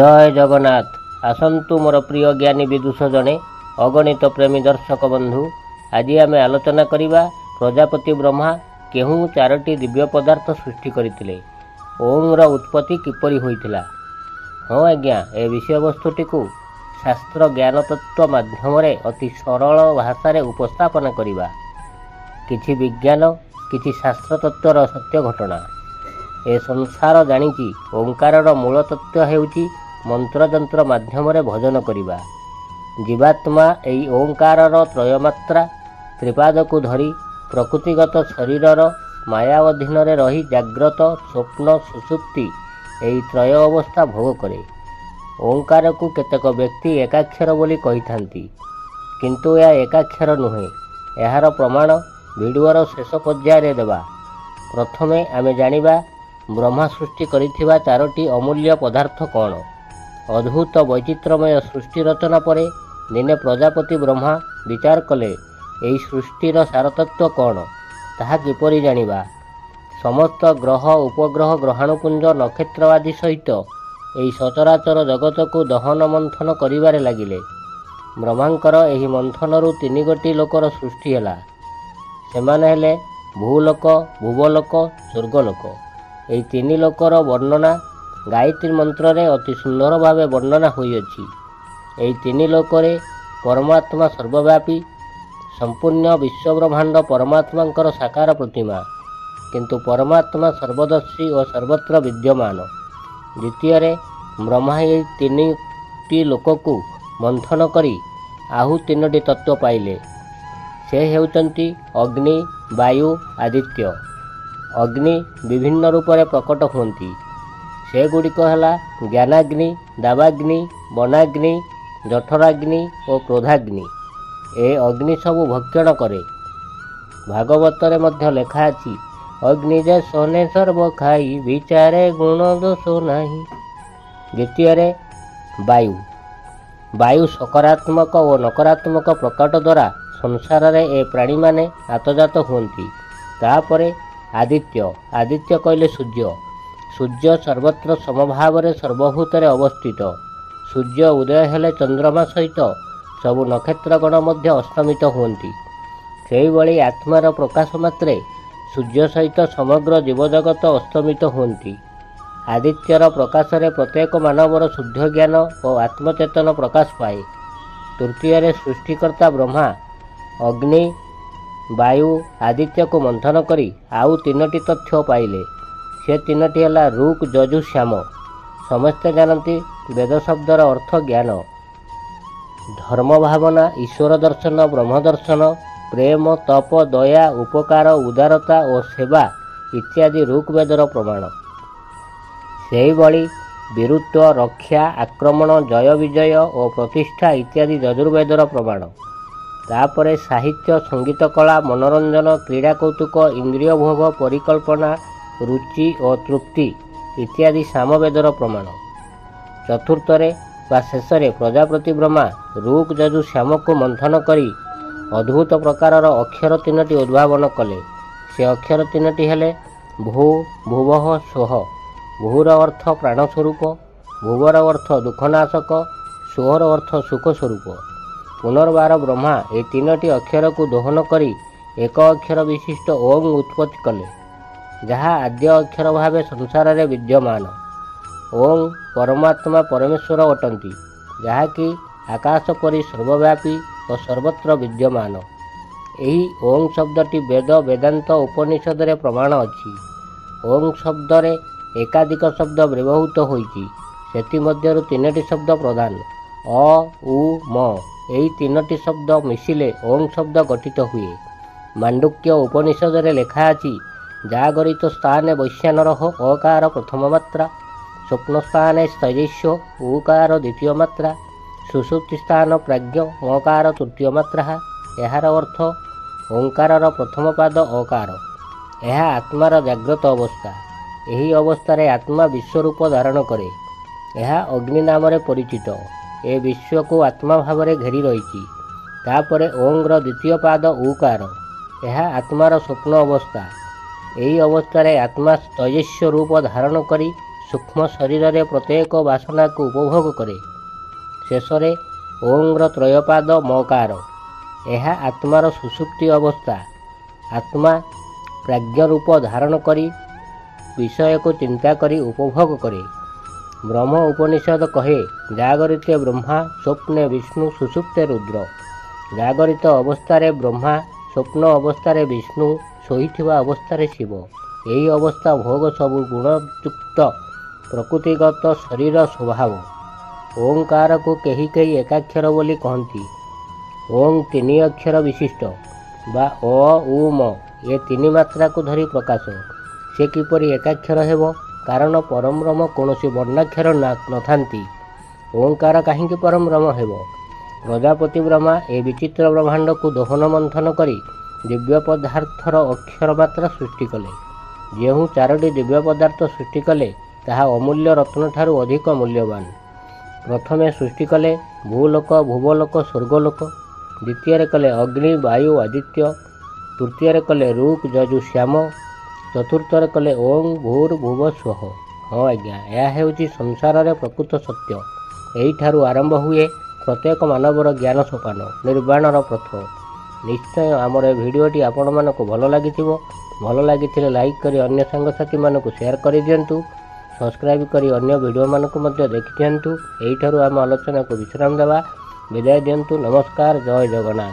जय जगन्नाथ। आसंतु मोर प्रिय ज्ञानी विदुष जने अगणित प्रेमी दर्शक बंधु, आज आम आलोचना करिबा प्रजापति ब्रह्मा केहू चारोटी दिव्य पदार्थ सृष्टि करथिले। ओम रा उत्पत्ति किपरि होइथिला। हाँ आज्ञा, ए विषय वस्तुटी को शास्त्र ज्ञान तत्व माध्यम अति सरल भाषा रे उपस्थापन करिबा। किछि विज्ञान किछि शास्त्र तत्वर सत्य घटना। ए संसार जानिछि ओंकार मूल तत्व हेउछि मंत्रजंत्र माध्यम भजन करिबा। जीवात्मा एई ओंकार त्रयमात्रा त्रिपाद को धरी प्रकृतिगत शरीरर माया अधीन रही जाग्रत स्वप्न सुसुप्ति एई त्रय अवस्था भोग करे। ओंकार को केतेक व्यक्ति एकाक्षर बोली कहिथांती, किंतु यह एकाक्षर नुहे। यार प्रमाण भिडिओर शेष पर्याय देवा। प्रथमे आमे जानिबा ब्रह्मा सृष्टि करिथिबा चारोटी अमूल्य पदार्थ कौन। अद्भुत वैचित्रमय सृष्टि रचना परे दिने प्रजापति ब्रह्मा विचार कले एई सृष्टिर सारतत्व कौन, ताहा किपरि जानिबा। समस्त ग्रह उपग्रह ग्रहाणुपुंज नक्षत्र आदि सहित एई सचराचर जगत को दहन मंथन करिबारे लागिले। ब्रह्मांकर एही मंथनरु तीन गोटी लोकर सृष्टि हैला। सेमाने हेले भूलोक, भुवलोक, स्वर्गलोक। एई तीन लोकर वर्णना गायत्री मंत्र रे अति सुंदर भावे वर्णना होइअछि। एई तीन लोकरे परमात्मा सर्वव्यापी संपूर्ण विश्वब्रह्मांड परमात्मांकर साकार प्रतिमा, किंतु परमात्मा सर्वदर्शी और सर्वत्र विद्यमान। द्वितीय ब्रह्मा एई तीनटी लोक को मंथन करी आहु तीनोटी तत्व पाइले। से हेउचंती अग्नि, वायु, आदित्य। अग्नि विभिन्न रूप में प्रकट होती। से गुड़िक है ज्ञानाग्नि, दावाग्नि, वनाग्नि, जठराग्नि और क्रोधाग्नि। ए अग्नि सबु भक्षण करे। भागवत मध्य लेखा अछि, अग्नि जे सोने सर्व खाई विचारे गुण दोष नाही। द्वितीय वायु। वायु सकारात्मक और नकारात्मक प्रकट द्वारा संसार रे ए प्राणी माने आतजात होती। तापरे आदित्य। आदित्य कहले सूर्य। सूर्य सर्वत्र समभाव सर्वभूत अवस्थित। सूर्य उदय हेले चंद्रमा सहित सबु नक्षत्रगण मध्य अस्तमित होती। से भली आत्मार प्रकाश मात्रे सूर्य सहित समग्र जीवजगत अस्तमित होती। आदित्यर प्रकाश रे प्रत्येक मानवर शुद्ध ज्ञान और आत्मचेतन प्रकाश पाए। तृतीय सृष्टिकर्ता ब्रह्मा अग्नि, वायु, आदित्य को मंथन करी आउ तीनोटी तथ्य पाइले। से तीनोटी है ऋक्, यजु, श्याम। समस्ते जानती वेद शब्दर अर्थ ज्ञान, धर्म भावना, ईश्वर दर्शन, ब्रह्म दर्शन, प्रेम, तप, दया, उपकार, उदारता और सेवा इत्यादि ऋक् वेदर प्रमाण। सेही भली वीरुत्व, रक्षा, आक्रमण, जय विजय और प्रतिष्ठा इत्यादि यजुर्वेदर प्रमाण। तापरे साहित्य, संगीत कला, मनोरंजन, क्रीड़ा कौतुक, इंद्रिय भोग, परिकल्पना, रुचि और तृप्ति इत्यादि सामवेदर प्रमाण। चतुर्थरे वा शेषरे प्रजापति ब्रह्मा ऋक्, यजु, श्याम को मंथन करी अद्भुत प्रकारर अक्षर तीनोटी उद्भावन कले। से अक्षर तीनोटी हेले भू, भुवः, स्वः। भूर अर्थ प्राणस्वरूप, भुवर अर्थ दुखनाशक, स्वहर अर्थ सुख स्वरूप। पुनर्बार ब्रह्मा ए तीनोटी अक्षर को दोहन करी एक अक्षर विशिष्ट ओम उत्पत्ति कले, जहाँ आद्य अक्षर भावे संसार रे विद्यमान। ओम परमात्मा परमेश्वर अटंती, जहाँकि आकाश परि सर्वव्यापी और सर्वत्र विद्यमान। एही ओम शब्दटी वेद, वेदांत, उपनिषद रे प्रमाण अछि। ओम शब्द रे एकाधिक शब्द व्यवहृत होइछि। सेतिमध्यरु तीनोटी शब्द प्रधान। अ, उ, म एही तीनोटी शब्द मिशिले ओम शब्द गठित हुए। मांडुक्य उपनिषद रे लेखा अछि, जागरित स्थाने वैश्यानरः अकार प्रथम मात्रा, स्वप्न स्थाने स्थैर्यस्य उकार द्वितीय मात्रा, सुषुप्ति स्थान प्राज्ञ अकार तृतीय मात्रा। यार अर्थ ओंकार प्रथम पाद अकार। यह आत्मार जाग्रत अवस्था। यही अवस्था आत्मा विश्वरूप धारण करे। यह अग्नि नाम परिचित। ए विश्व को आत्मा भाव घेरी रही। तापरे ओंग्र द्वितीय पाद उकार। यह आत्मार स्वप्न अवस्था। यही अवस्था आत्मा तेजस्व रूप धारण करी सूक्ष्म शरीर प्रत्येक वासना को उपभोग करे। शेषरे ओंग्र त्रयपाद मकार, यह आत्मार सुसुप्ति अवस्था। आत्मा प्राज्ञ रूप धारण करी विषय को चिंता करी उपभोग करे। ब्रह्म उपनिषद कहे, जागरिते ब्रह्मा स्वप्ने विष्णु सुसुप्ते रुद्र। जागरित अवस्था ब्रह्मा, स्वप्न अवस्था विष्णु, शोइथिबा अवस्था शिव। यही अवस्था भोग सबु गुणयुक्त प्रकृतिगत शरीर स्वभाव। ओंकार को कहीं कहीं एकाक्षर बोली कहती। ओं तीन अक्षर विशिष्ट बा अ उ म, ये तीन मात्रा को धरी प्रकाश। से किपरि एकाक्षर हेब? कारण परम ब्रह्म कौन वर्णाक्षर नथांती। ओंकार कहीं परम ब्रह्म हेब? प्रजापति ब्रह्मा ए विचित्र ब्रह्मांड को दहन मंथन करी दिव्य पदार्थर अक्षर मात्रा सृष्टि कले। जेहू चारोटी दिव्य पदार्थ सृष्टि कले ताहा अमूल्य रत्न ठारू अधिक मूल्यवान। प्रथमे सृष्टि कले भूलोक, भुवलोक, स्वर्गलोक। द्वितीय कले अग्नि, वायु, आदित्य। तृतीय कले रूप, जजु, श्याम। चतुर्थ कले ओं भूर्भुव स्वः। हाँ आज्ञा, यह हेउची संसार रे प्रकृत सत्य। एही ठारू आरंभ हुए प्रत्येक मानवर ज्ञान सोपान, निर्वाणर पथ। निश्चय आमर भिडियोटी आपण मानक भल लागिथिबो। भल लागिथिले लाइक करी अन्य सांगसाथी मानक शेयर करि दियंतु। सब्सक्राइब करी अन्य वीडियो मानक मध्य देखि दियंतु। एही ठारू आम आलोचना को विश्राम देवा। विदाय दियंतु। नमस्कार। जय जगन्नाथ।